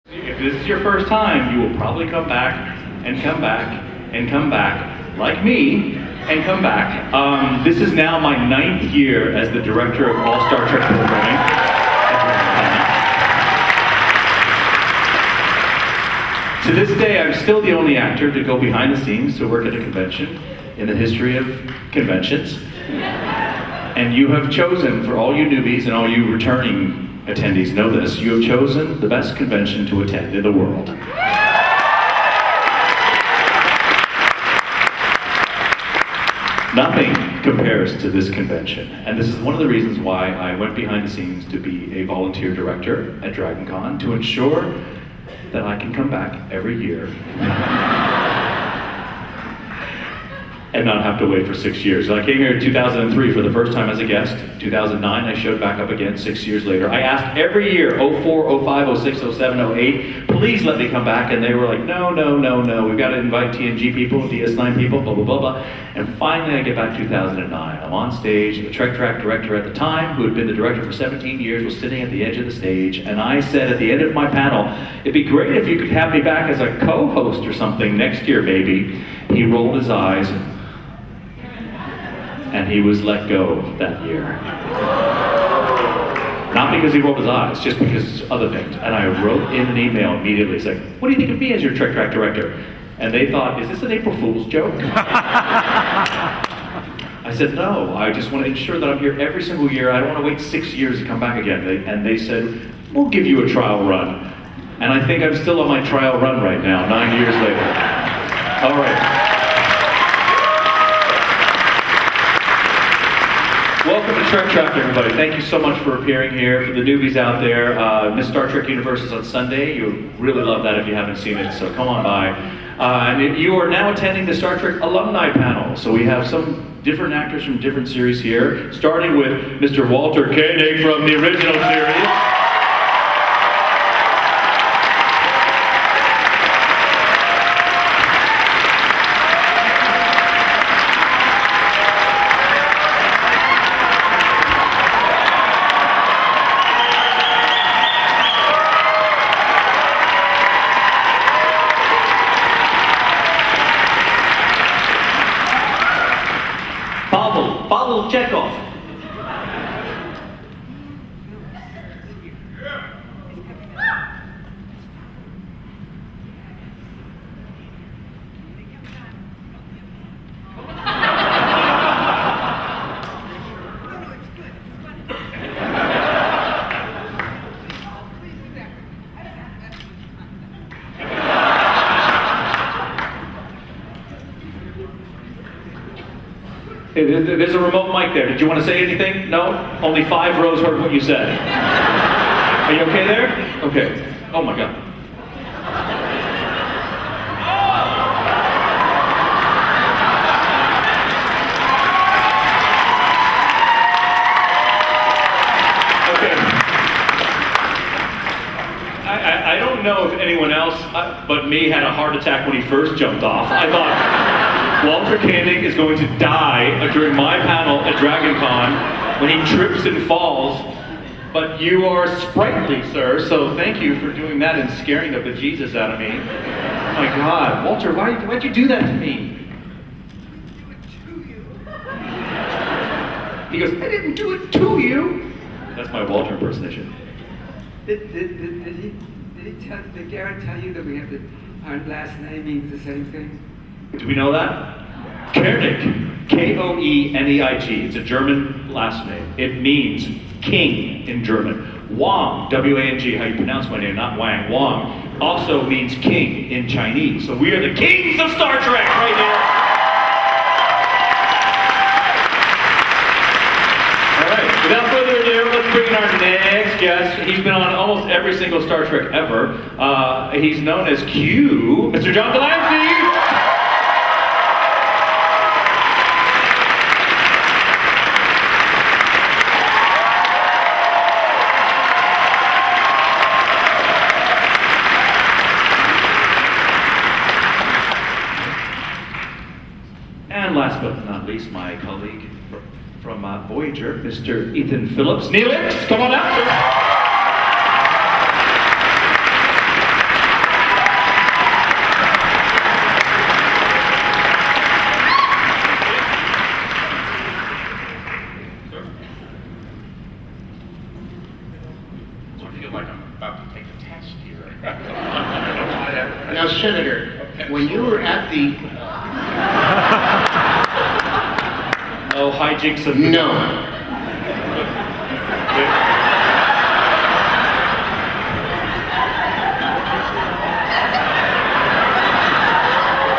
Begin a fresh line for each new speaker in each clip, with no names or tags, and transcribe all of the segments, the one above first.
If this is your first time, you will probably come back and come back and come back, like me, and come back. This is now my 9th year as the director of all Star Trek programming. To this day, I'm still the only actor to go behind the scenes to work at a convention in the history of conventions. And you have chosen, for all you newbies and all you returning attendees know this, you have chosen the best convention to attend in the world. Nothing compares to this convention. And this is one of the reasons why I went behind the scenes to be a volunteer director at DragonCon, to ensure that I can come back every year and not have to wait for 6 years. So I came here in 2003 for the first time as a guest. 2009, I showed back up again 6 years later. I asked every year, 04, 05, 06, 07, 08, please let me come back. And they were like, no, no, no, no. We've got to invite TNG people, DS9 people, blah, blah, blah, blah. And finally, I get back 2009. I'm on stage. The Trek Track director at the time, who had been the director for 17 years, was sitting at the edge of the stage. And I said at the end of my panel, it'd be great if you could have me back as a co-host or something next year, maybe. He rolled his eyes, and he was let go that year. Not because he rolled his eyes, just because other things. And I wrote in an email immediately saying, what do you think of me as your Trek Track director? And they thought, is this an April Fool's joke? I said, no, I just want to ensure that I'm here every single year. I don't want to wait 6 years to come back again. And they said, we'll give you a trial run. And I think I'm still on my trial run right now, 9 years later. All right. Welcome to Trek Track, everybody. Thank you so much for appearing here. For the newbies out there, Miss Star Trek Universe is on Sunday. You'll really love that if you haven't seen it, so come on by. And you are now attending the Star Trek Alumni panel. So we have some different actors from different series here, starting with Mr. Walter Koenig from the original series. Pavel Chekhov. Hey, there's a remote mic there. Did you want to say anything? No? Only 5 rows heard what you said. Are you okay there? Okay. Oh my God. Okay. I don't know if anyone else but me had a heart attack when he first jumped off. I thought, Walter Koenig is going to die during my panel at DragonCon when he trips and falls, but you are sprightly, sir, so thank you for doing that and scaring the bejesus out of me. Oh my God, Walter, why'd you do that to me? He goes, I didn't do it to you. That's my Walter impersonation.
Did Garrett tell you that our last name means the same thing?
Do we know that? Koenig, Koenig. It's a German last name. It means king in German. Wang, W-A-N-G, how you pronounce my name, not Wang. Wang also means king in Chinese. So we are the kings of Star Trek right here. All right, without further ado, let's bring in our next guest. He's been on almost every single Star Trek ever. He's known as Q, Mr. John Delancey. And last but not least, my colleague from Voyager, Mr. Ethan Phillips. Neelix, come on out.
feel like I'm about to take a test here.
Now, Senator, when you were at the...
Oh, hijinks of...
No.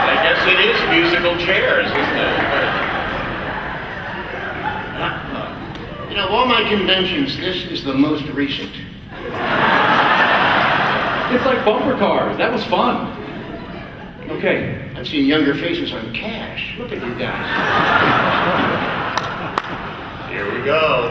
I guess it is musical chairs, isn't it?
You know, of all my conventions, this is the most recent.
It's like bumper cars. That was fun. Okay.
I've seen younger faces on cash. Look at you guys.
Here we go.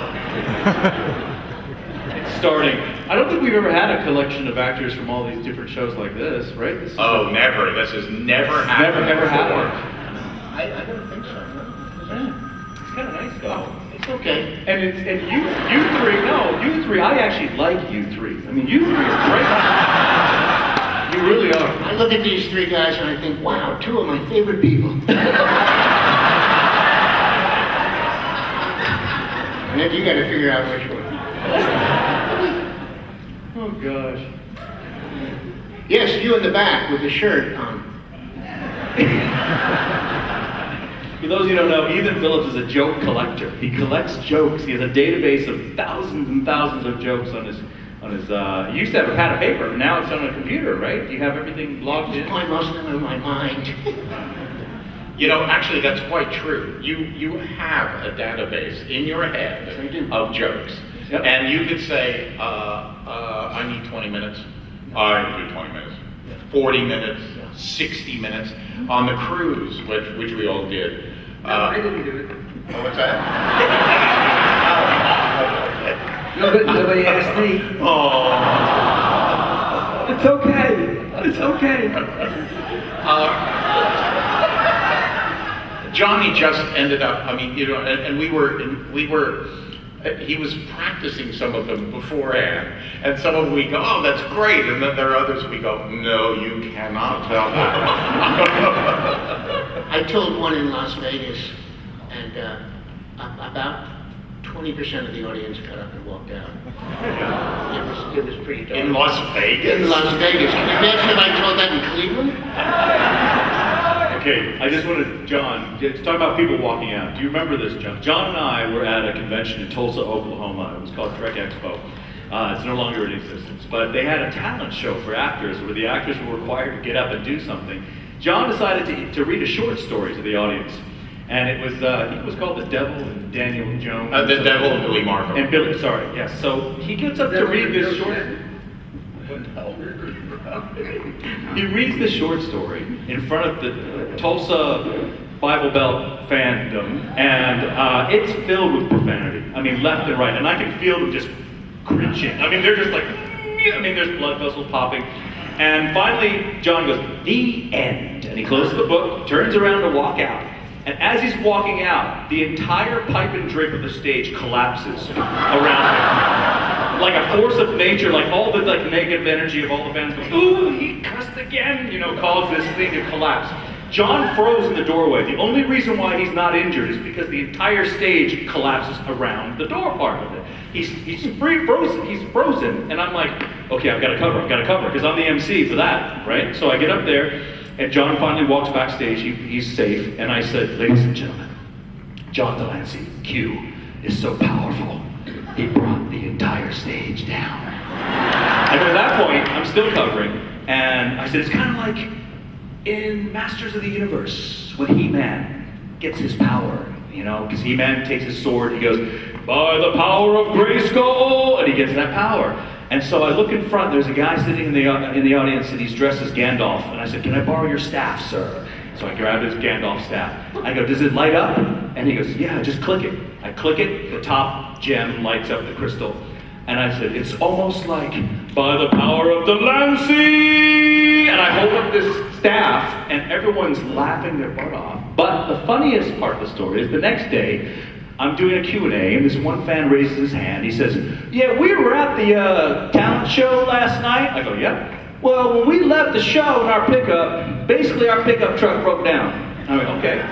It's starting. I don't think we've ever had a collection of actors from all these different shows like this, right? This is
Never. This has never happened.
Never
before.
happened.
I don't think so. No.
It's kind of nice though.
It's okay.
And you three, I actually like you three. I mean, you three are great. You really are.
I look at these three guys and I think, wow, two of my favorite people. And then you got to figure out which one.
Oh gosh.
Yes, you in the back with the shirt on.
For those of you who don't know, Ethan Phillips is a joke collector. He collects jokes. He has a database of thousands and thousands of jokes on his. He used to have a pad of paper, but now it's on a computer, right? You have everything logged in.
I most of them in my mind.
You know, actually, that's quite true. You have a database in your head
I do.
of jokes.
Yep.
And you could say, I need 20 minutes. I can do 20 minutes. 40 minutes, 60 minutes. On the cruise, which we all did.
No, I didn't do it.
Oh, what's that?
Nobody asked me.
Oh.
It's okay. It's okay.
Johnny just ended up, I mean, you know, and he was practicing some of them beforehand, and some of them we go, oh, that's great, and then there are others we go, no, you cannot tell that.
I told one in Las Vegas, and about 20% of the audience got up and walked out. It was pretty dark.
In Las Vegas?
In Las Vegas. Can you imagine if I told that in Cleveland?
Okay, I just wanted, John, to talk about people walking out. Do you remember this, John? John and I were at a convention in Tulsa, Oklahoma. It was called Trek Expo. It's no longer in existence. But they had a talent show for actors where the actors were required to get up and do something. John decided to read a short story to the audience. And it was, I think it was called The Devil and Daniel Jones.
The Devil and Billy Markham.
And Billy, sorry, yes. So he gets up to read this short... He reads the short story in front of the Tulsa Bible Belt fandom, and it's filled with profanity. I mean, left and right. And I can feel them just cringing. I mean, they're just like, I mean, there's blood vessels popping. And finally, John goes, the end. And he closes the book, turns around to walk out. And as he's walking out, the entire pipe and drape of the stage collapses around him. Like a force of nature, like all the negative energy of all the fans go, ooh, he cussed again, caused this thing to collapse. John froze in the doorway. The only reason why he's not injured is because the entire stage collapses around the door part of it. He's frozen, and I'm like, okay, I've got to cover, because I'm the MC for that, right? So I get up there, and John finally walks backstage. He's safe, and I said, ladies and gentlemen, John Delancey, Q, is so powerful. He brought the entire stage down. And at that point, I'm still covering, and I said, it's kind of like in Masters of the Universe, when He-Man gets his power, because He-Man takes his sword, he goes, by the power of Grayskull, and he gets that power. And so I look in front, there's a guy sitting in the audience, and he's dressed as Gandalf, and I said, can I borrow your staff, sir? So I grabbed his Gandalf staff. I go, does it light up? And he goes, yeah, just click it. I click it, the top gem lights up the crystal. And I said, it's almost like by the power of the Lancey! And I hold up this staff, and everyone's laughing their butt off. But the funniest part of the story is the next day, I'm doing a Q&A, and this one fan raises his hand. He says, yeah, we were at the talent show last night. I go, yep. Well, when we left the show in our pickup, basically our pickup truck broke down. I went, okay.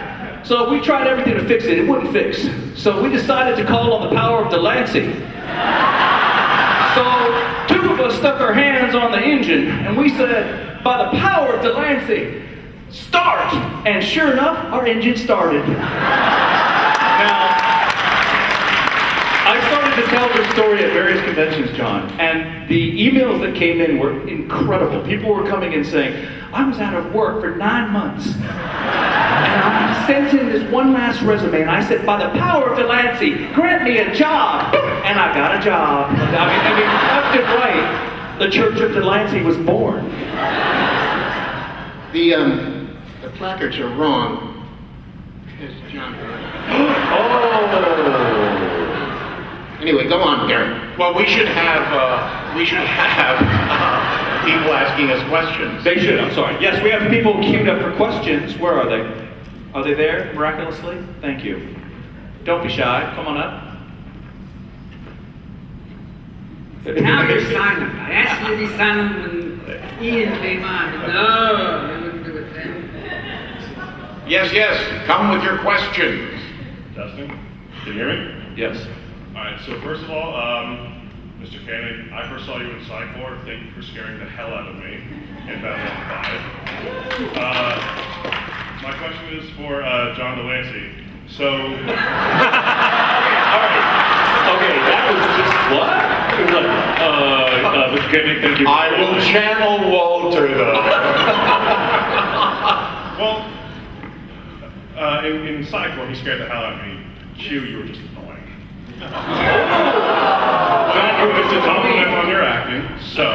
So we tried everything to fix it. It wouldn't fix. So we decided to call on the power of Delancey. So two of engine, and we said, by the power of Delancey, start! And sure enough, our engine started. Now, I started to tell this story at various conventions, John, and the emails that came in were incredible. People were coming in saying, I was out of work for 9 months. And I sent in this one last resume, and I said, by the power of Delancey, grant me a job. And I got a job. I mean, left and right, the Church of Delancey was born.
The placards are wrong. As John Anyway, go on, Gary.
Well, we should have people asking us questions.
They should, I'm sorry. Yes, we have people queued up for questions. Where are they? Are they there, miraculously? Thank you. Don't be shy. Come on up.
Now you're silent. I asked you to be silent when Ian came on. No, they wouldn't do it then.
Yes, come with your questions.
Justin, can you hear me?
Yes.
All right, so first of all, Mr. Koenig, I first saw you in Cyclor. Thank you for scaring the hell out of me in Babylon 5. My question is for John Delancey. So...
All right. Okay, that was just what? It was like, Mr. Koenig, thank you.
I will channel Walter, though.
Well, in Cyclor, he scared the hell out of me. Q, you were just annoying. It's a compliment on your acting. So,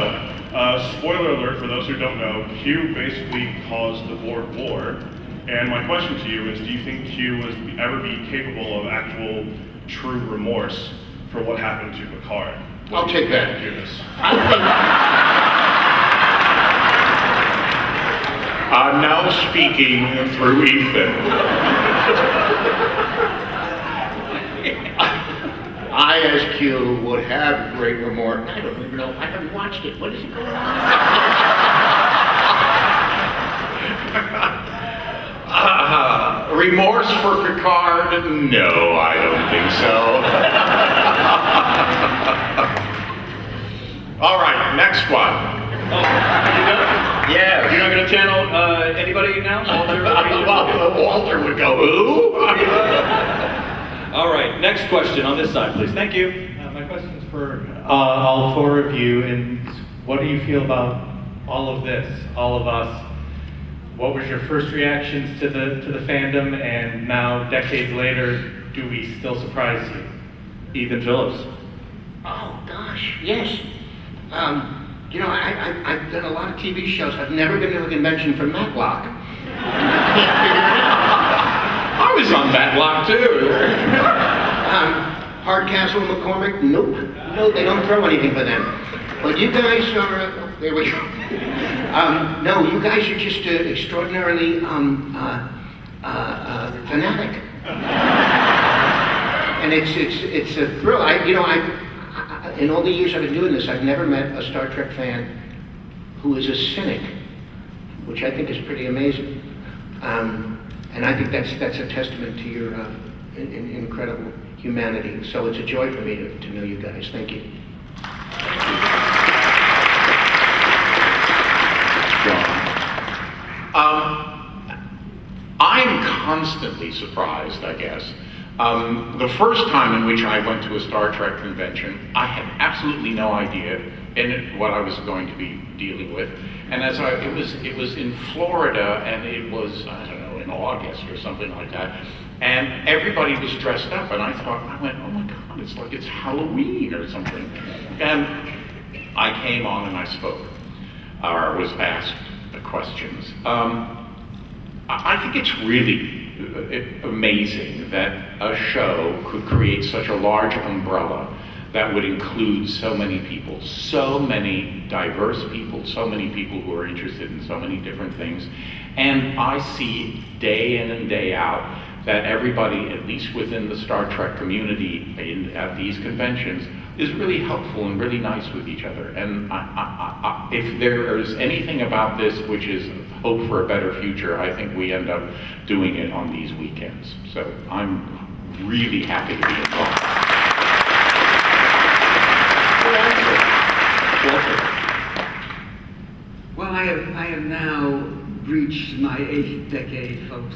spoiler alert for those who don't know, Q basically caused the Borg War. And my question to you is, do you think Q will ever be capable of actual, true remorse for what happened to Picard?
I'll take that.
I'm now speaking through Ethan.
I, as Q, would have great remorse. I don't even know. I haven't watched it. What is it going on?
Remorse for Picard? No, I don't think so. All right, next one.
Oh, you done?
Yeah.
You're not going to channel anybody now?
Walter would go, ooh.
All right, next question on this side, please. Thank you.
My question is for all four of you, and what do you feel about all of this, all of us? What was your first reactions to the fandom, and now, decades later, do we still surprise you?
Ethan Phillips.
Oh, gosh, yes. You know, I've done a lot of TV shows. I've never been to a convention for Matlock. I can't figure it out.
I was on Matlock, too.
Hardcastle and McCormick, nope. No, they don't throw anything for them. But you guys are, there we go. No, you guys are just extraordinarily fanatic. And it's a thrill. In all the years I've been doing this, I've never met a Star Trek fan who is a cynic, which I think is pretty amazing. And I think that's a testament to your incredible humanity. So it's a joy for me to know you guys. Thank you.
I'm constantly surprised, I guess. The first time in which I went to a Star Trek convention, I had absolutely no idea what I was going to be dealing with. And it was in Florida, and it was, I don't know, in August or something like that. And everybody was dressed up, and I went, oh my God, it's like it's Halloween or something. And I came on and I spoke, or was asked the questions. I think it's really amazing that a show could create such a large umbrella that would include so many people, so many diverse people, so many people who are interested in so many different things. And I see day in and day out that everybody, at least within the Star Trek community at these conventions, is really helpful and really nice with each other. And if there is anything about this which is hope for a better future, I think we end up doing it on these weekends. So I'm really happy to be involved.
breached my 8th decade, folks.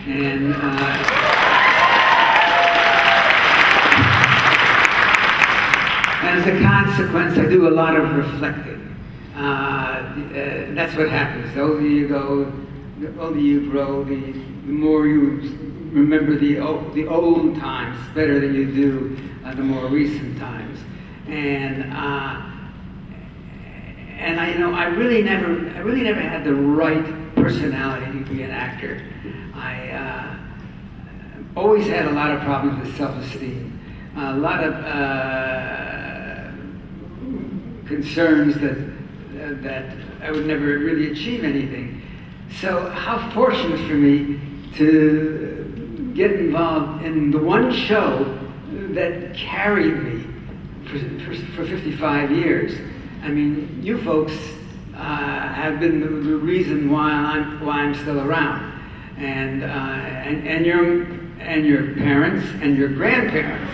And as a consequence, I do a lot of reflecting. That's what happens. The older you go, the older you grow, the more you remember the old times better than you do the more recent times. And I really never had the right personality to be an actor. I always had a lot of problems with self-esteem, a lot of concerns that I would never really achieve anything. So how fortunate for me to get involved in the one show that carried me for 55 years. I mean, you folks have been the reason why I'm still around, and your parents and your grandparents.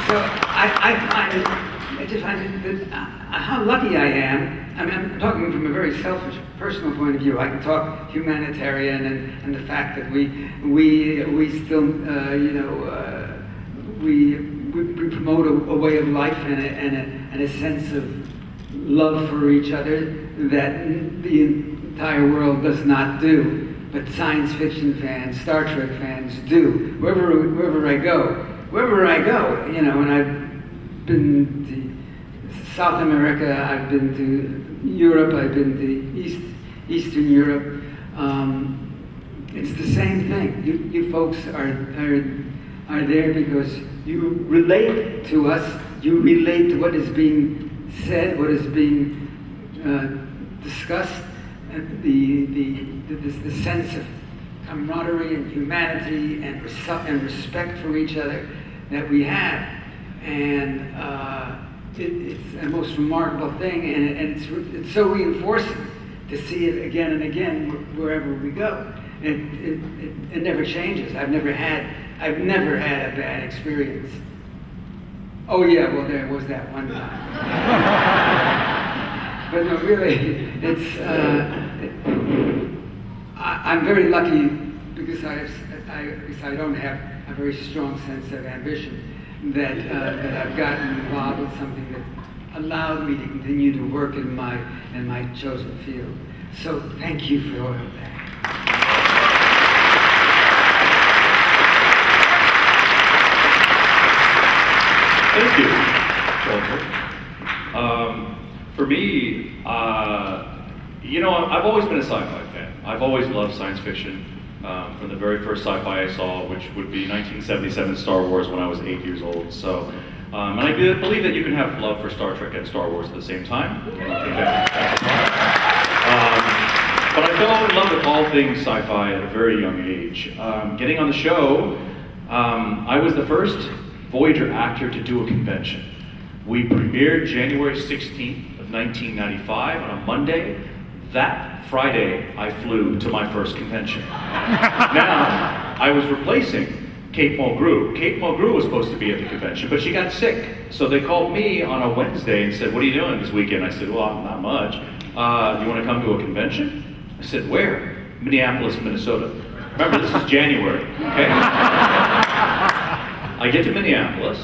So I just find that how lucky I am. I mean, I'm talking from a very selfish, personal point of view. I can talk humanitarian and the fact that we still, we promote a way of life and a sense of love for each other that the entire world does not do. But science fiction fans, Star Trek fans do. Wherever I go, and I've been to South America, I've been to Europe, I've been to Eastern Europe. It's the same thing. You folks are there because you relate to us. You relate to what is being said, what is being discussed, and the sense of camaraderie and humanity and respect for each other that we have. And it's the most remarkable thing, and it's so reinforcing to see it again and again wherever we go. It never changes. I've never had a bad experience. Oh yeah, well there was that one time. But no, really, it's I'm very lucky because I don't have a very strong sense of ambition. That I've gotten involved with something that allowed me to continue to work in my chosen field. So thank you for all of that.
Thank you, Walter. For me, I've always been a sci-fi fan. I've always loved science fiction. From the very first sci-fi I saw, which would be 1977 Star Wars when I was 8 years old. So, and I do believe that you can have love for Star Trek and Star Wars at the same time. I don't think that's but I fell in love with all things sci-fi at a very young age. Getting on the show, I was the first Voyager actor to do a convention. We premiered January 16th of 1995 on a Monday. That Friday, I flew to my first convention. Now, I was replacing Kate Mulgrew. Kate Mulgrew was supposed to be at the convention, but she got sick. So they called me on a Wednesday and said, "What are you doing this weekend?" I said, "Well, not much. Do you want to come to a convention?" I said, "Where?" "Minneapolis, Minnesota." Remember, this is January, okay? I get to Minneapolis,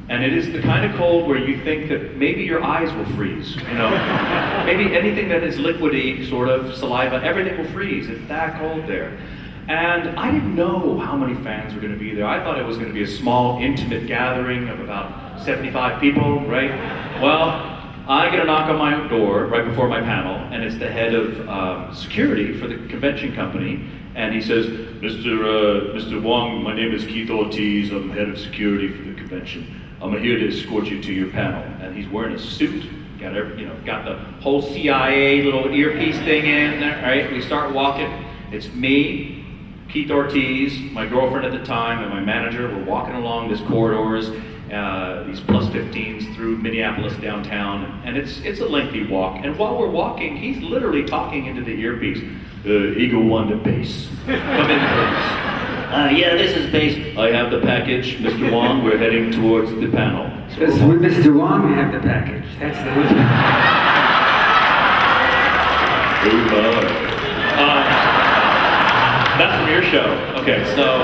and it is the kind of cold where you think that maybe your eyes will freeze, Maybe anything that is liquidy, sort of saliva, everything will freeze. It's that cold there. And I didn't know how many fans were going to be there. I thought it was going to be a small, intimate gathering of about 75 people, right? Well, I get a knock on my door right before my panel, and it's the head of security for the convention company. And he says, Mr. Wong, my name is Keith Ortiz. I'm head of security for the convention. I'm here to escort you to your panel. And he's wearing a suit, got the whole CIA little earpiece thing in there, right? We start walking. It's me, Keith Ortiz, my girlfriend at the time, and my manager. We're walking along these corridors, these plus 15s through Minneapolis downtown, and it's a lengthy walk. And while we're walking, he's literally talking into the earpiece. Eagle 1 to base. Come in, please. Yeah, this is base. I have the package, Mr. Wong. We're heading towards the panel.
Does Mr. Wong have the package? That's the
Ooh, boy. That's from your show. Okay, so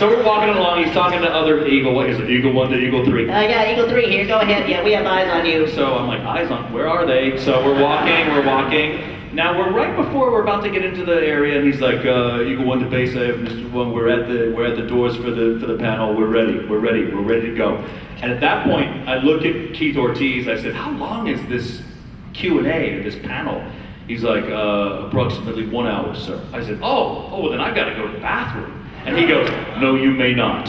we're walking along. He's talking to other Eagle. What is it? Eagle 1 to Eagle 3.
Yeah, Eagle 3 here. Go ahead. Yeah, we have eyes on you.
So I'm like, eyes on, where are they? So we're walking. Now we're right before we're about to get into the area, and he's like, Eagle 1 to base, I have Mr. 1, we're at the doors for the panel, we're ready to go. And at that point, I look at Keith Ortiz, I said, how long is this Q&A, this panel? He's like, approximately 1 hour, sir. I said, oh, well then I've got to go to the bathroom. And he goes, no, you may not.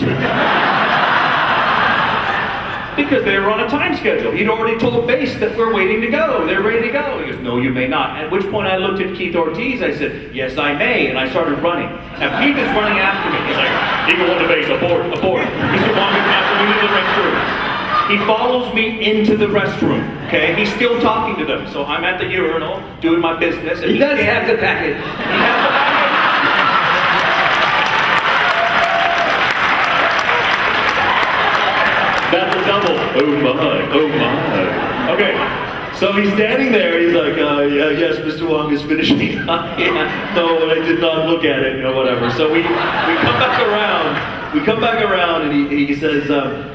Because they were on a time schedule. He'd already told base that we're waiting to go. They're ready to go. He goes, no, you may not. At which point I looked at Keith Ortiz. I said, yes, I may. And I started running. Now Keith is running after me. He's like, Eagle 1 to base, abort. Mr. Wong is after me to the restroom. He follows me into the restroom. Okay, he's still talking to them. So I'm at the urinal doing my business. And
He does have the package.
He has the package. That's a double. Oh my. Okay, so he's standing there. He's like, yes, Mr. Wong is finishing. Yeah, no, I did not look at it, whatever. So we come back around. And he says,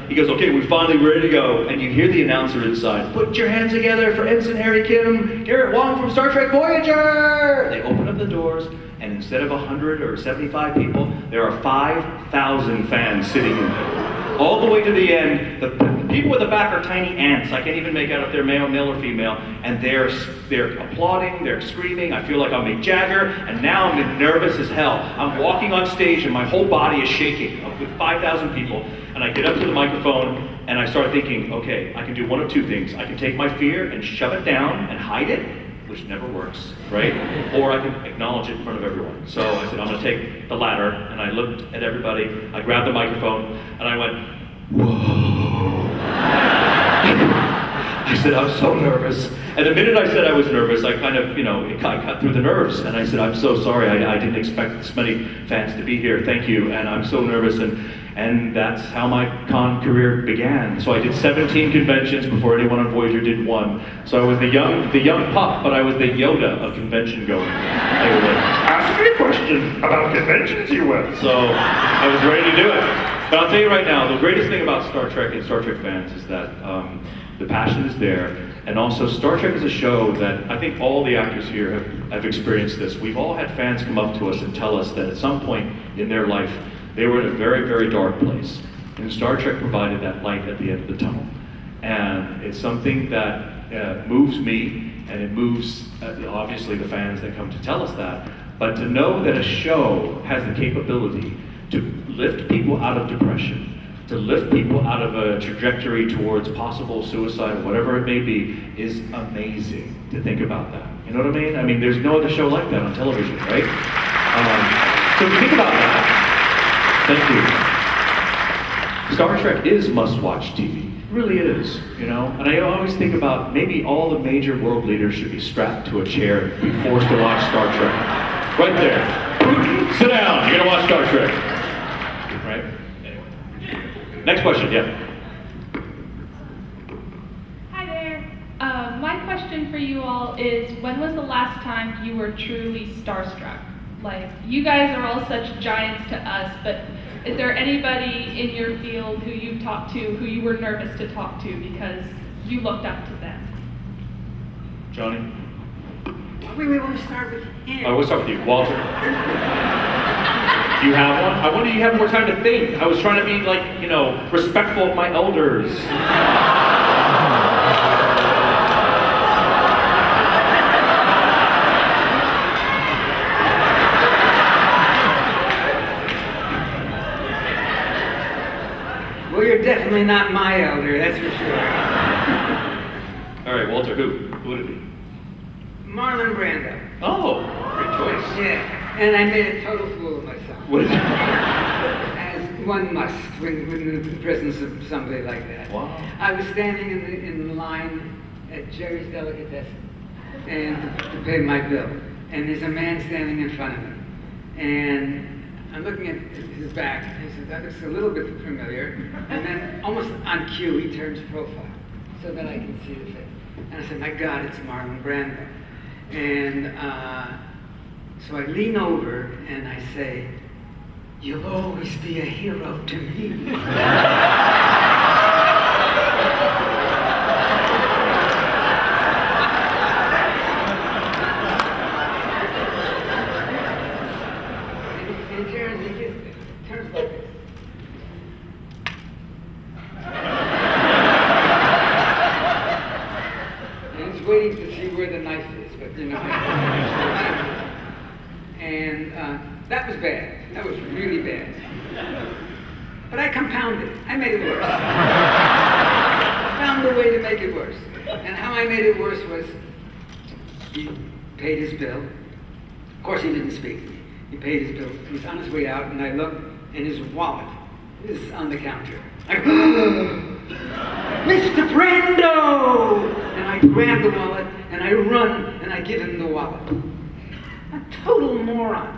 he goes, okay, we're finally ready to go. And you hear the announcer inside, put your hands together for Ensign Harry Kim, Garrett Wong from Star Trek Voyager. They open up the doors, and instead of 100 or 75 people, there are 5,000 fans sitting in there. All the way to the end, the people in the back are tiny ants. I can't even make out if they're male or female. And they're applauding, they're screaming. I feel like I'm Mick Jagger, and now I'm nervous as hell. I'm walking on stage, and my whole body is shaking with 5,000 people. And I get up to the microphone, and I start thinking, okay, I can do one of two things. I can take my fear and shove it down and hide it, which never works, right? Or I can acknowledge it in front of everyone. So I said, I'm gonna take the latter, and I looked at everybody, I grabbed the microphone, and I went, whoa. I said, I'm so nervous. And the minute I said I was nervous, I kind of, it cut through the nerves, and I said, I'm so sorry, I didn't expect this many fans to be here, thank you, and I'm so nervous, and that's how my con career began. So I did 17 conventions before anyone on Voyager did one. So I was the young pup, but I was the Yoda of convention going. They were like, ask me a question about conventions you went. So I was ready to do it. But I'll tell you right now, the greatest thing about Star Trek and Star Trek fans is that the passion is there. And also, Star Trek is a show that I think all the actors here have experienced this. We've all had fans come up to us and tell us that at some point in their life, they were in a very, very dark place. And Star Trek provided that light at the end of the tunnel. And it's something that moves me, and it moves, obviously, the fans that come to tell us that. But to know that a show has the capability to lift people out of depression, to lift people out of a trajectory towards possible suicide, whatever it may be, is amazing to think about that. You know what I mean? I mean, there's no other show like that on television, right? So think about that. Thank you. Star Trek is must-watch TV. It really is, And I always think about maybe all the major world leaders should be strapped to a chair and be forced to watch Star Trek. Right there. Sit down. You're gonna watch Star Trek. Right? Anyway. Next question, yeah.
Hi there. My question for you all is, when was the last time you were truly starstruck? Like, you guys are all such giants to us, but is there anybody in your field who you've talked to who you were nervous to talk to because you looked up to them?
Johnny?
We want to start with him.
We'll start with you. Walter? Do you have one? I wonder if you have more time to think. I was trying to be respectful of my elders.
Well, you're definitely not my elder, that's for sure.
All right, Walter, who would it be?
Marlon Brando.
Oh, great choice.
Yeah, and I made a total fool of myself.
What is it?
As one must when in the presence of somebody like that.
Wow.
I was standing in the line at Jerry's Delicatessen and to pay my bill. And there's a man standing in front of me. And I'm looking at his back, and he says, that looks a little bit familiar. And then almost on cue, he turns profile so that I can see the face. And I said, my God, it's Marlon Brando. And so I lean over and I say, "You'll always be a hero to me." And he turns like this. And he's waiting to see where the knife is, but you know. And that was bad. That was really bad. But I compounded it. I made it worse. I found a way to make it worse. And how I made it worse was he paid his bill. Of course, he didn't speak to me. He paid his bill. He was on his way out, and I looked, and his wallet is on the counter. I go, Mr. Brando! And I grab the wallet, and I run, and I give him the wallet. A total moron.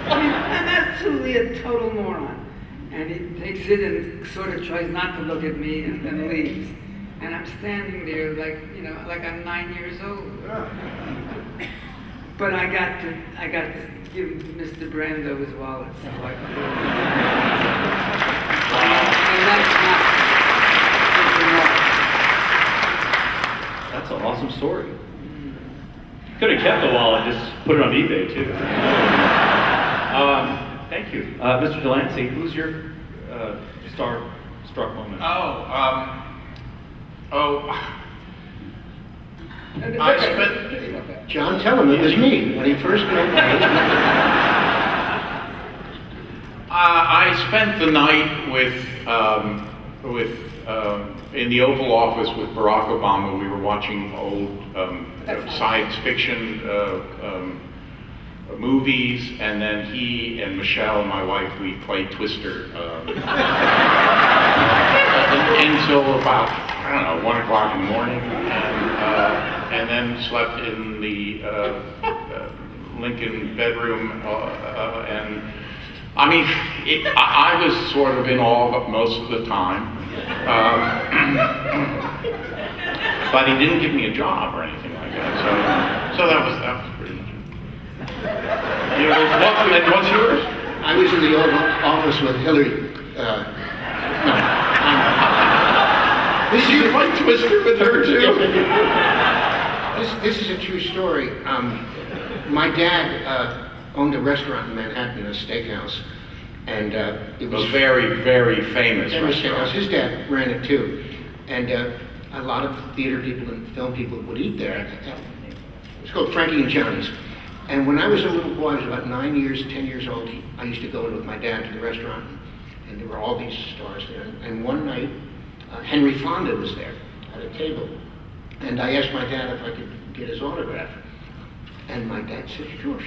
I mean, I'm absolutely a total moron. And he takes it and sort of tries not to look at me and then leaves. And I'm standing there like, you know, like I'm 9 years old. But I got to give Mr. Brando his wallet, so I could. And that's not
That's an awesome story. Could have kept the wallet, just put it on eBay too. Thank you. Mr. Delancey, who's your star-struck moment?
I spent.
John, tell him it was me when he first met me.
I spent the night in the Oval Office with Barack Obama. We were watching old science fiction movies, and then he and Michelle, my wife, we played Twister until about, I don't know, 1 o'clock in the morning, and then slept in the Lincoln bedroom, and I mean, I was sort of in awe most of the time, but he didn't give me a job or anything like that, so that was pretty much it. You know, and what's yours?
I was in the Oval Office with Hillary.
Did you play Twister with her too?
This is a true story. My dad owned a restaurant in Manhattan, a steakhouse, and it was
A very, very famous
famous
restaurant.
steakhouse. His dad ran it too, and a lot of theater people and film people would eat there. It's called Frankie and Johnny's. And when I was a little boy, I was about 10 years old, I used to go in with my dad to the restaurant, and there were all these stars there. And one night, Henry Fonda was there at a table, and I asked my dad if I could get his autograph. And my dad said, sure.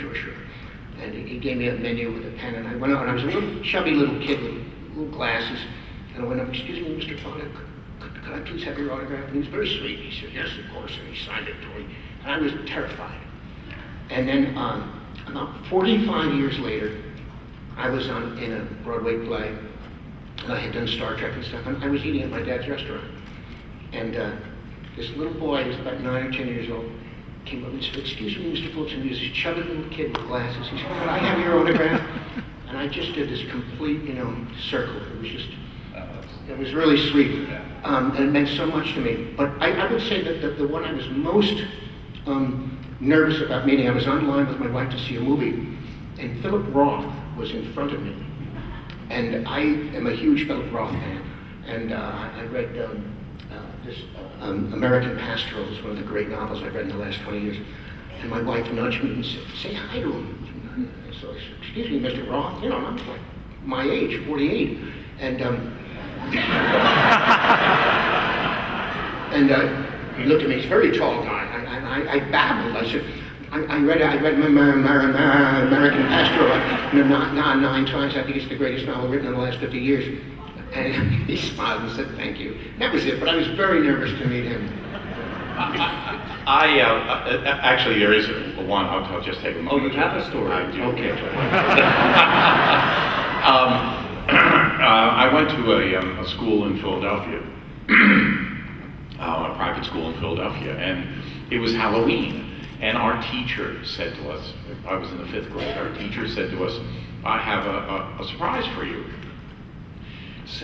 And he gave me a menu with a pen, and I went out, and I was a little chubby little kid with little glasses, and I went up, excuse me, Mr. Fonda, could I please have your autograph? And he was very sweet. He said, yes, of course, and he signed it to me. And I was terrified. And then about 45 years later, I was in a Broadway play, and I had done Star Trek and stuff, and I was eating at my dad's restaurant. And this little boy, he was about 9 or 10 years old, came up and said, excuse me, Mr. Fulton, he was a chubby little kid with glasses. He said, could I have your autograph? And I just did this complete, circle. It was just, it was really sweet. And it meant so much to me. But I would say that the one I was most nervous about meeting, I was online with my wife to see a movie, and Philip Roth was in front of me. And I am a huge Philip Roth fan. And I read this American Pastoral is one of the great novels I've read in the last 20 years. And my wife nudged me and said, say hi to him. So I said, excuse me, Mr. Roth, I'm like my age, 48. And he looked at me, he's a very tall guy, and I babbled. I said, I read American Pastoral 9 times. I think it's the greatest novel written in the last 50 years. And he smiled and said, thank you. That was it, but I was very nervous to meet him.
Actually, there is one. I'll just take a moment.
Oh, you have a story?
I do.
Okay.
I went to a school in Philadelphia, a private school in Philadelphia, and it was Halloween. And our teacher said to us, I was in the 5th grade, our teacher said to us, I have a surprise for you.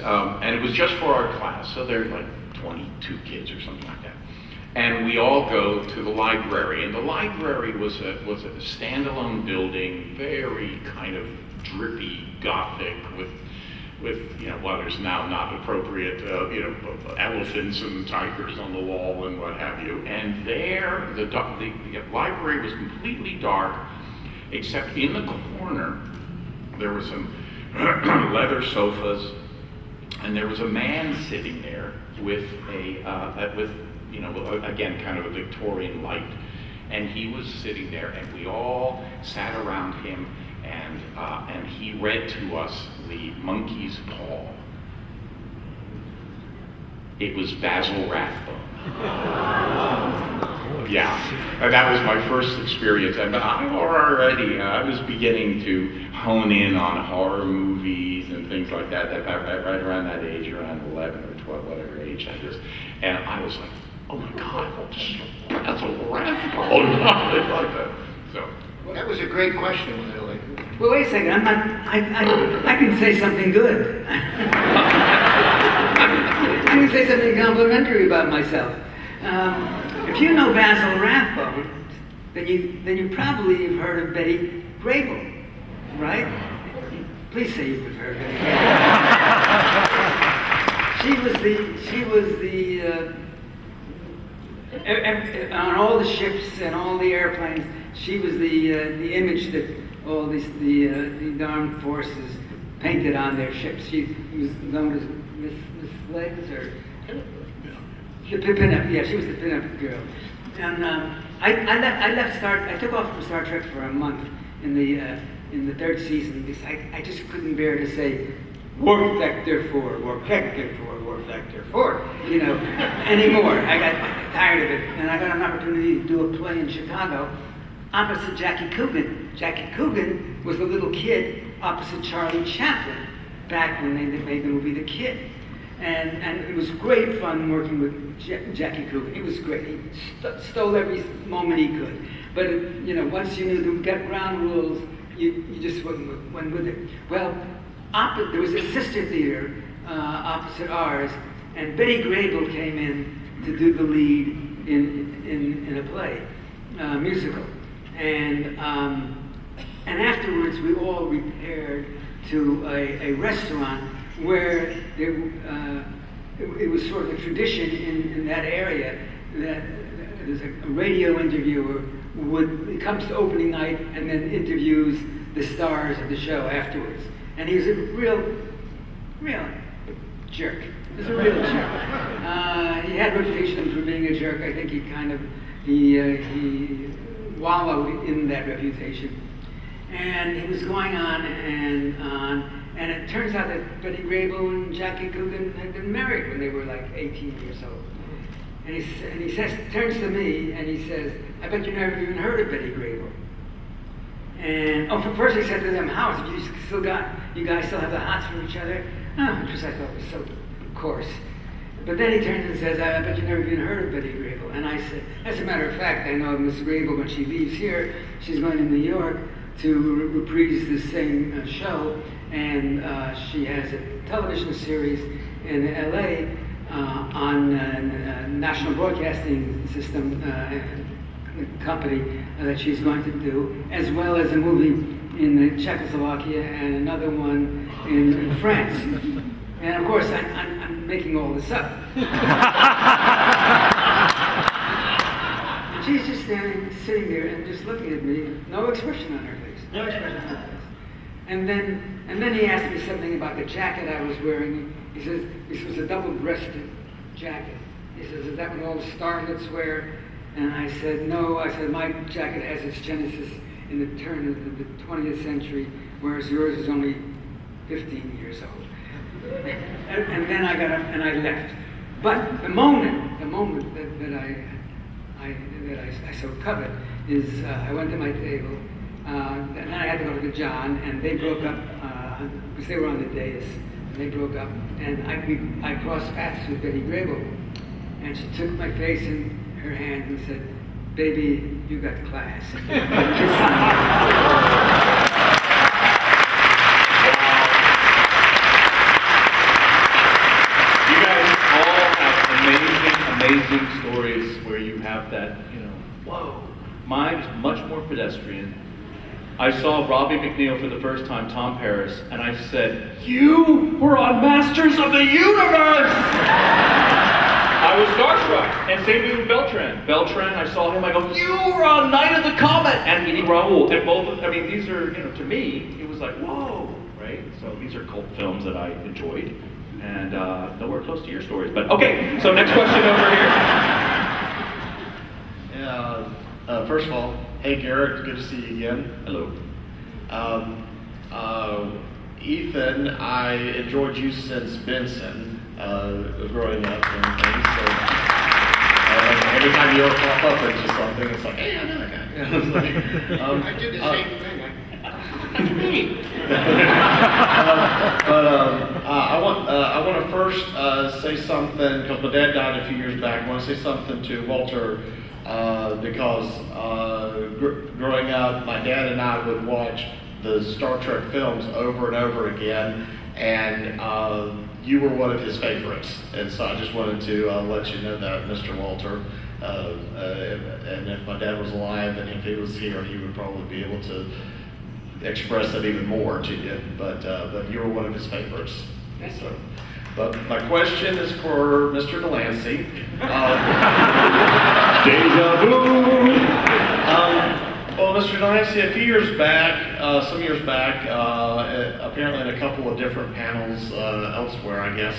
And it was just for our class, so there are like 22 kids or something like that. And we all go to the library, and the library was a standalone building, very kind of drippy, Gothic, with well, there's now not appropriate, elephants and tigers on the wall and what have you. And there, the library was completely dark, except in the corner, there were some leather sofas, and there was a man sitting there with again, kind of a Victorian light. And he was sitting there, and we all sat around him, and he read to us The Monkey's Paw. It was Basil Rathbone. Yeah, and that was my first experience. And I was beginning to hone in on horror movies and things like that, right around that age, around 11 or 12, whatever age that is. And I was like, oh my God, that's a Rathbone. Like that. So.
Well, that was a great question, by the way.
Well, wait a second. I can say something good. I can say something complimentary about myself. If you know Basil Rathbone, then you probably have heard of Betty Grable, right? Please say you've heard of Betty Grable. She was the on all the ships and all the airplanes. She was the image that all the armed forces painted on their ships. She was known as Miss Legs, or the pinup. Yeah, she was the pinup girl. And I took off from Star Trek for a month in the 3rd season because I just couldn't bear to say warp factor 4, warp factor 4, warp factor 4, anymore. I got tired of it, and I got an opportunity to do a play in Chicago opposite Jackie Coogan. Jackie Coogan was the little kid opposite Charlie Chaplin back when they made the movie The Kid. And it was great fun working with Jackie Coogan. It was great. He stole every moment he could. But once you knew the ground rules, you just went with it. Well, there was a sister theater opposite ours, and Betty Grable came in to do the lead in a play, musical. And afterwards, we all repaired to a restaurant where it was sort of a tradition in that area that there's a radio interviewer he comes to opening night and then interviews the stars of the show afterwards. And he was a real jerk. He was a real jerk. He had a reputation for being a jerk. I think he wallowed in that reputation. And he was going on and on. And it turns out that Betty Grable and Jackie Coogan had been married when they were like 18 years old. And he turns to me and he says, I bet you never even heard of Betty Grable. And first he said to them, how is it you guys still have the hots for each other? Which I thought was so coarse. But then he turns and says, I bet you never even heard of Betty Grable. And I said, as a matter of fact, I know Miss Grable, when she leaves here, she's going to New York to reprise the same show. And she has a television series in LA on National Broadcasting System company that she's going to do, as well as a movie in Czechoslovakia and another one in France. And of course, I'm making all this up. And she's just sitting there and just looking at me, no expression on her face, no expression on her face. And then he asked me something about the jacket I was wearing. He says, this was a double-breasted jacket. He says, is that what all the starlets wear? And I said, no. I said, my jacket has its genesis in the turn of the 20th century, whereas yours is only 15 years old. And then I got up and I left. But the moment that I so covet is I went to my table. And then I had to go to John, and they broke up because they were on the dais. And they broke up, and I crossed paths with Betty Grable, and she took my face in her hand and said, baby, you got class.
You guys all have amazing stories where you have that, whoa. Mine is much more pedestrian. I saw Robbie McNeil for the first time, Tom Paris, and I said, "You were on Masters of the Universe!" I was starstruck. And same thing with Beltran. Beltran, I saw him, I go, "You were on Night of the Comet!" And Eddie Raoul. And both, these are, to me, it was like, whoa, right? So these are cult films that I enjoyed. And nowhere close to your stories. But okay, so next question over here.
Yeah, first of all, hey Garrett, good to see you again.
Hello.
Ethan, I enjoyed you since Benson, growing up and things. So, every time you ever pop up into something, it's like, hey, I know that guy. It's like,
I did the same thing. That's me.
I want to first say something, because my dad died a few years back. I want to say something to Walter, because growing up, my dad and I would watch the Star Trek films over and over again, and you were one of his favorites. And so I just wanted to let you know that, Mr. Walter. And if my dad was alive and if he was here, he would probably be able to express it even more to you. But you were one of his favorites. So, but my question is for Mr. Delancey.
Deja vu!
Well, Mr. Delancey, a few years back, some years back, apparently in a couple of different panels elsewhere, I guess,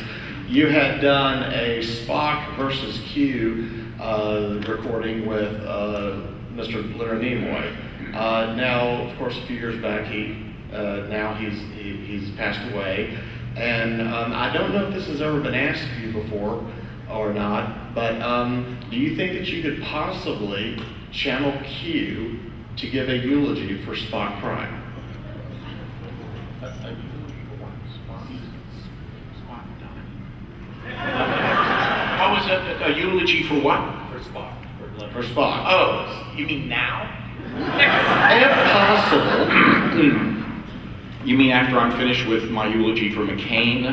you had done a Spock versus Q recording with Mr. Leonard Nimoy. Now, of course, a few years back, he's passed away, and I don't know if this has ever been asked of you before or not, but do you think that you could possibly channel Q to give a eulogy for Spock Prime?
How was that a eulogy for what?
For Spock.
For Spock.
Oh, you mean now?
If possible.
You mean after I'm finished with my eulogy for McCain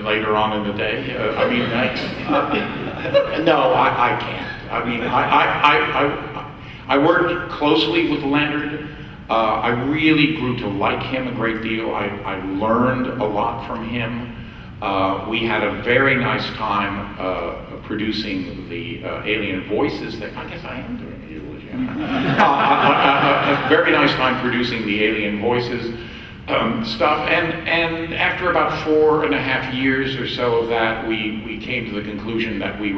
later on in the day? No, I can't. I mean, I worked closely with Leonard. I really grew to like him a great deal. I learned a lot from him. We had a very nice time producing the alien voices that I guess I am doing the eulogy. A very nice time producing the alien voices stuff, and after about 4.5 years or so of that, we came to the conclusion that we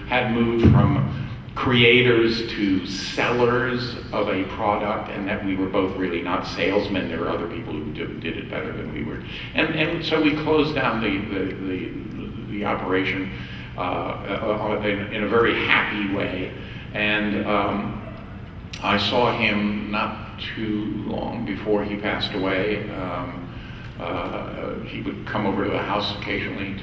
had moved from creators to sellers of a product, and that we were both really not salesmen. There were other people who did it better than we were, and so we closed down the operation in a very happy way. And I saw him not too long before he passed away. He would come over to the house occasionally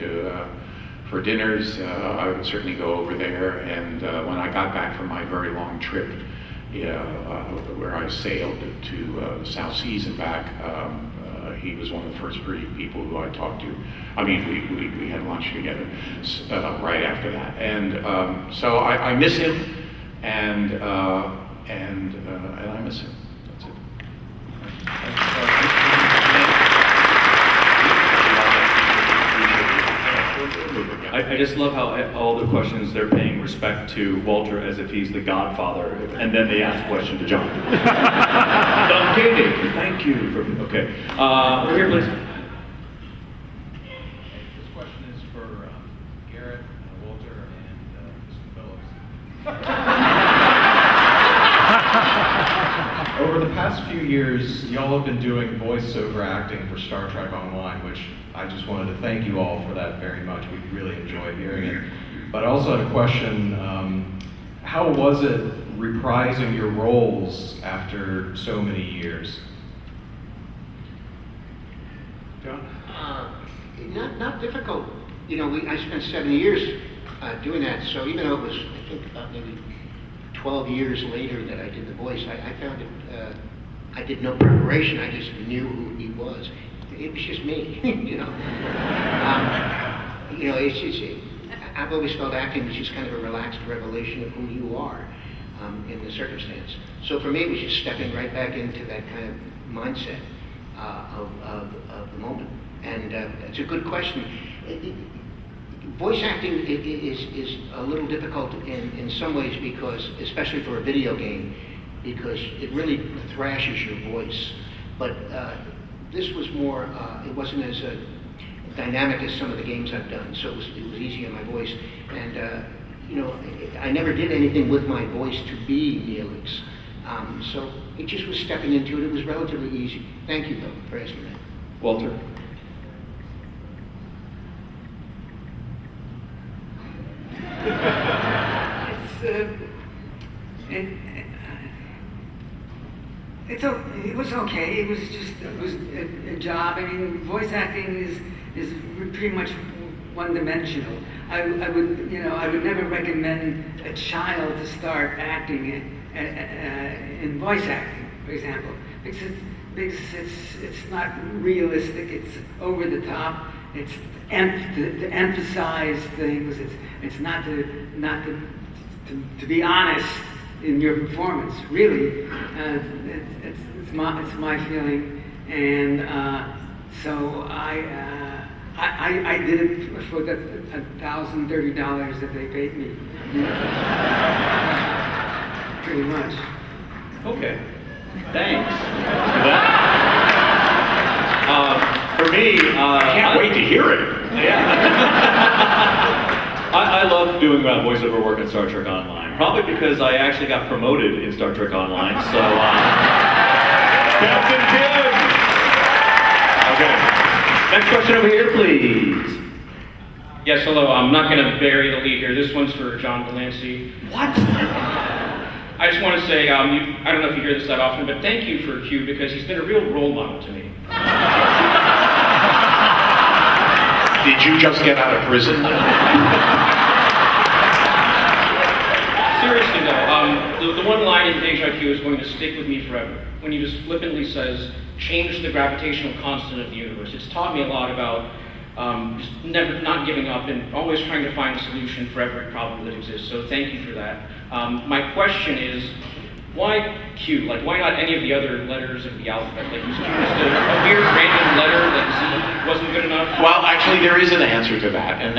for dinners. I would certainly go over there, and when I got back from my very long trip, where I sailed to the South Seas and back, he was one of the first three people who I talked to. I mean, we had lunch together right after that, and so I miss him, and I miss him. That's it.
I just love how all the questions, they're paying respect to Walter as if he's the godfather, and then they ask a question to John. Don Katie, thank you for, okay. Over here, please.
This question is for Garrett, Walter, and Mr. Phillips. Over the past few years, y'all have been doing voiceover acting for Star Trek Online, which I just wanted to thank you all for that very much. We really enjoyed hearing it. But I also had a question, how was it reprising your roles after so many years?
John?
Not difficult. You know, I spent 7 years doing that, so even though it was, I think, about maybe 12 years later that I did the voice, I found it, I did no preparation, I just knew who he was. It was just me, you know. I've always felt acting was just kind of a relaxed revelation of who you are in the circumstance. So for me, it was just stepping right back into that kind of mindset of the moment. And it's a good question. Voice acting is a little difficult in some ways because, especially for a video game, because it really thrashes your voice. But this was more, it wasn't as dynamic as some of the games I've done, so it was easy on my voice. And I never did anything with my voice to be Neelix. So it just was stepping into it. It was relatively easy. Thank you, though, for asking that.
Walter?
It was okay. It was a job. I mean, voice acting is pretty much one-dimensional. I would never recommend a child to start acting in voice acting, for example, because it's not realistic. It's over the top. It's to emphasize things. It's not to be honest in your performance. Really, it's my feeling, and so I did it for the $1,030 that they paid me. Pretty much.
Okay. Thanks. For me,
I can't wait to hear it.
Yeah. I love doing voiceover work in Star Trek Online. Probably because I actually got promoted in Star Trek Online. So, Captain Kim. Okay. Next question over here, please.
Yes, hello. I'm not going to bury the lead here. This one's for John Delancey.
What?
I just want to say, I don't know if you hear this that often, but thank you for Q because he's been a real role model to me.
Did you just get out of prison?
Seriously though, the one line in Deja Q is going to stick with me forever. When he just flippantly says, change the gravitational constant of the universe. It's taught me a lot about just not giving up and always trying to find a solution for every problem that exists. So thank you for that. My question is, why Q? Like, why not any of the other letters of the alphabet? Like, was Q just a weird random letter that Z wasn't good enough?
Well, actually, there is an answer to that, and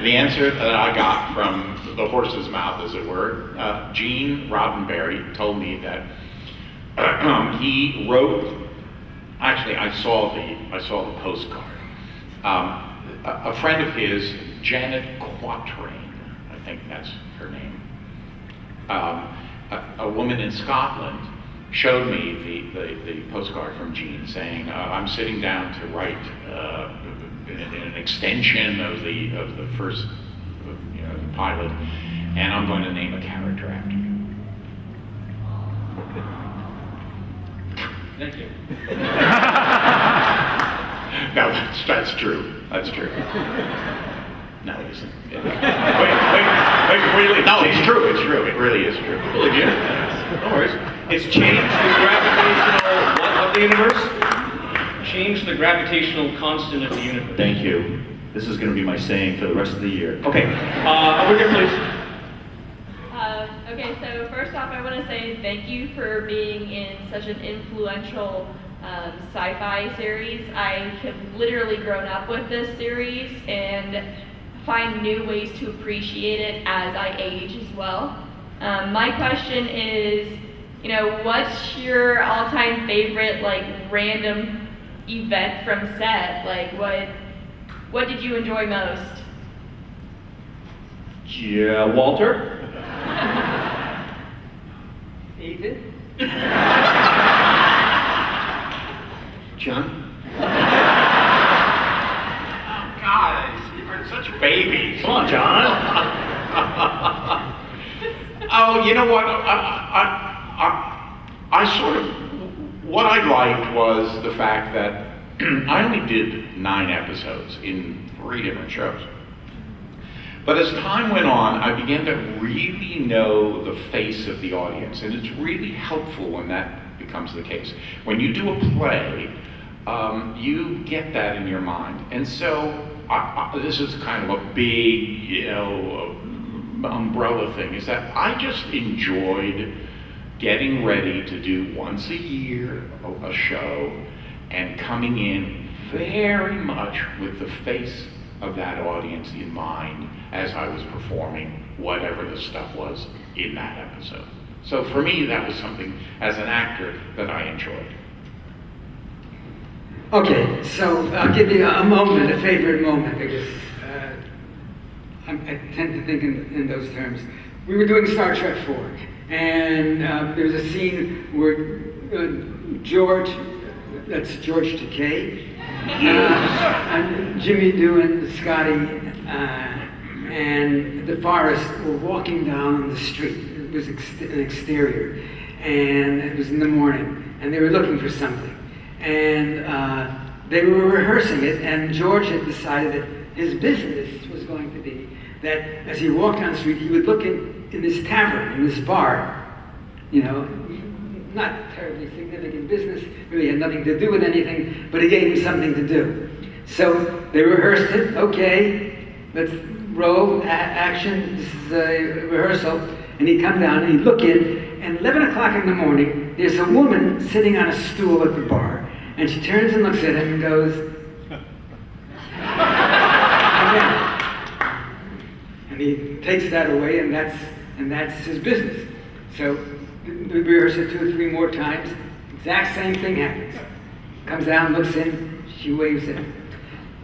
the answer that I got from the horse's mouth, as it were, Gene Roddenberry told me that he wrote. Actually, I saw the postcard. A friend of his, Janet Quatrain, I think that's her name. A woman in Scotland showed me the postcard from Gene saying, "I'm sitting down to write an extension of the first, the pilot, and I'm going to name a character after you."
Thank you.
No, that's true. That's true. No, it isn't. Wait, really? No, it's true. It's true. It really is true.
Believe you. No worries. It's changed the gravitational what of the universe?
Change the gravitational constant of the universe.
Thank you. This is going to be my saying for the rest of the year. Okay. Over here, please.
Okay, so first off, I want to say thank you for being in such an influential sci-fi series. I have literally grown up with this series and find new ways to appreciate it as I age as well. My question is, what's your all-time favorite, random event from set? What did you enjoy most?
Yeah, Walter?
Ethan?
John?
Guys, you're such babies.
Come on, John.
Oh, you know what? I sort of, what I liked was the fact that I only did 9 episodes in 3 different shows. But as time went on, I began to really know the face of the audience, and it's really helpful when that becomes the case. When you do a play, you get that in your mind. And so this is kind of a big, umbrella thing, is that I just enjoyed getting ready to do once a year a show and coming in very much with the face of that audience in mind as I was performing whatever the stuff was in that episode. So for me, that was something, as an actor, that I enjoyed.
Okay, so I'll give you a moment, a favorite moment, because I tend to think in those terms. We were doing Star Trek 4, and there was a scene where George, that's George Takei, and Jimmy doing Scotty, and DeForest were walking down the street. It was an exterior, and it was in the morning, and they were looking for something. And they were rehearsing it, and George had decided that his business was going to be that as he walked down the street, he would look in this tavern, in this bar, not terribly significant business, really had nothing to do with anything, but it gave him something to do. So they rehearsed it, okay, let's roll, action, this is a rehearsal, and he'd come down and he'd look in, and 11 o'clock in the morning, there's a woman sitting on a stool at the bar, and she turns and looks at him and goes, and he takes that away, and that's his business. So we rehearse it 2 or 3 more times, exact same thing happens. Comes down, looks in, she waves at him.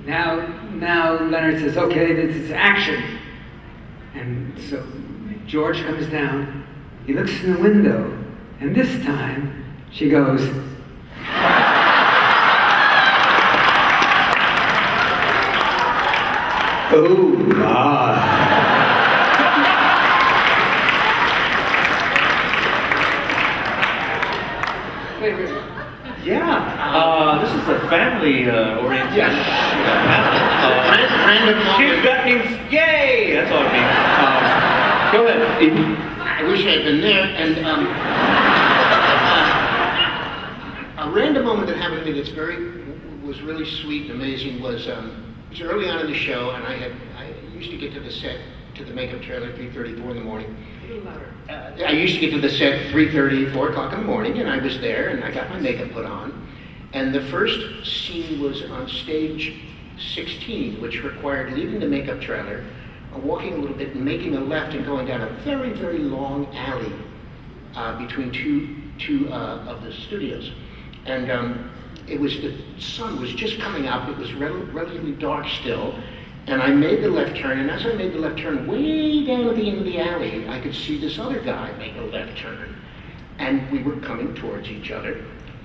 Now Leonard says, okay, this is action. And so George comes down, he looks in the window, and this time she goes, oh God.
Yeah, this is a family oriented.
Random
Kids, that means yay! That's all it means. Go ahead, Eden.
I wish I had been there. And a random moment that happened to me that's was really sweet and amazing was it was early on in the show, and I used to get to the set, to the makeup trailer at 3:30, 4 in the morning. I used to get to the set 3:30, 4 o'clock in the morning, and I was there, and I got my makeup put on. And the first scene was on stage 16, which required leaving the makeup trailer, walking a little bit, and making a left and going down a very, very long alley between two of the studios. And the sun was just coming up. It was relatively dark still. And I made the left turn, and as I made the left turn, way down at the end of the alley, I could see this other guy make a left turn. And we were coming towards each other.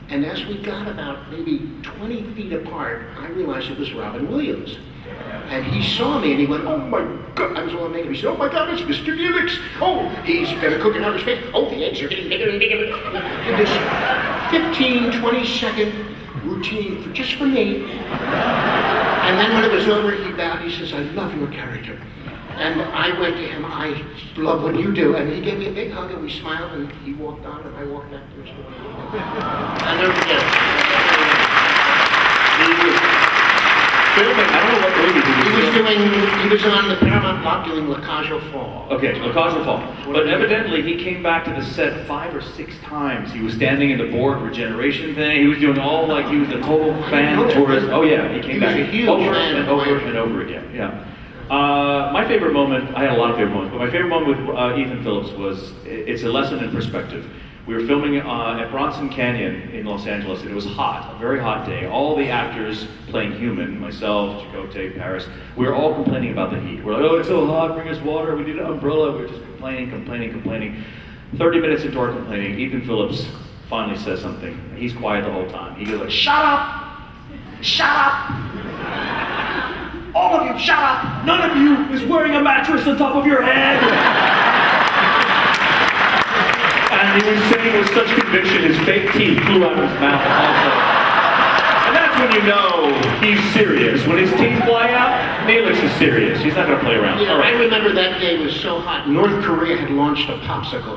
And as we got about maybe 20 feet apart, I realized it was Robin Williams. And he saw me, and he went, oh my God, I was all makeup. He said, oh my God, it's Mr. Gillicks. Oh, he's got a cooking out of his face. Oh, the eggs are getting bigger and bigger. Did this 15, 20-second routine just for me. And then when it was over, he bowed, he says, I love your character. And I went to him, I love what you do. And he gave me a big hug, and we smiled, and he walked on, and I walked back to Mr. Williams. I'll never forget it.
Filming, I don't know what movie
He was on the Paramount lot doing La Cage aux Folles.
Okay, La Cage aux Folles. But evidently he came back to the set 5 or 6 times. He was standing in the board regeneration thing. He was doing all like he was a total fan tourist. Oh yeah, he came back over and over and over again. Yeah. My favorite moment, I had a lot of favorite moments, but my favorite moment with Ethan Phillips was, it's a lesson in perspective. We were filming at Bronson Canyon in Los Angeles, and it was hot, a very hot day. All the actors playing human, myself, Chakotay, Paris, we were all complaining about the heat. We're like, oh, it's so hot, bring us water, we need an umbrella. We were just complaining. 30 minutes into our complaining, Ethan Phillips finally says something. He's quiet the whole time. He goes like, shut up! Shut up! All of you, shut up! None of you is wearing a mattress on top of your head! And he was saying with such conviction, his fake teeth flew out of his mouth also. And that's when you know he's serious. When his teeth fly out, Neelix is serious. He's not going to play around.
Yeah,
All right.
I remember that day was so hot. North Korea had launched a popsicle.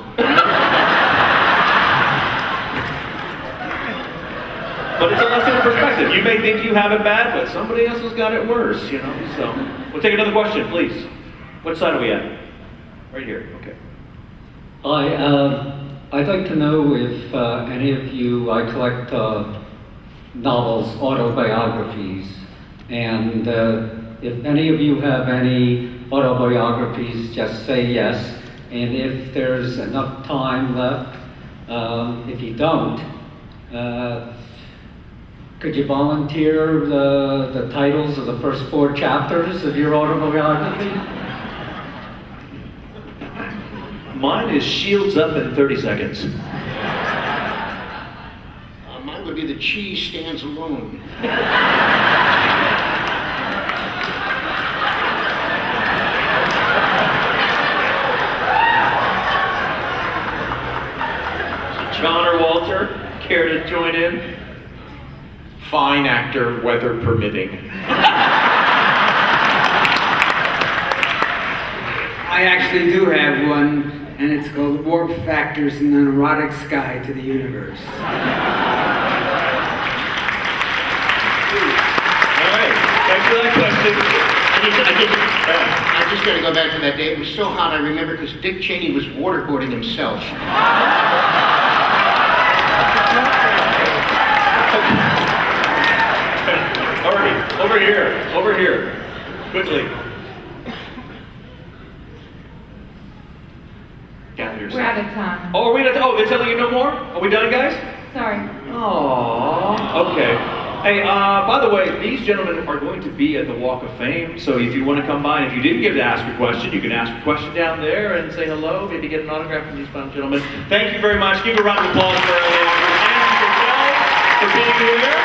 But it's a lesson in perspective. You may think you have it bad, but somebody else has got it worse, you know. So we'll take another question, please. What side are we at? Right here. Okay.
I'd like to know if any of you, I collect novels, autobiographies, and if any of you have any autobiographies, just say yes. And if there's enough time left, if you don't, could you volunteer the titles of the first 4 chapters of your autobiography?
Mine is Shields Up in 30 seconds.
Mine would be The Cheese Stands Alone.
John or Walter, care to join in?
Fine actor, weather permitting.
I actually do have one, and it's called Warp Factors in an Erotic Sky to the Universe.
All right. Thanks for that question.
I just got to go back to that day. It was so hot, I remember, because Dick Cheney was waterboarding himself.
All right, over here, quickly. Gather yourself.
We're out of time.
Oh, are we at? Oh, they're telling you no more? Are we done, guys?
Sorry.
Aww. Okay. Hey, by the way, these gentlemen are going to be at the Walk of Fame, so if you want to come by, and if you didn't get to ask a question, you can ask a question down there and say hello, maybe get an autograph from these fine gentlemen. Thank you very much. Give a round of applause for Elliot and yourselves for being here.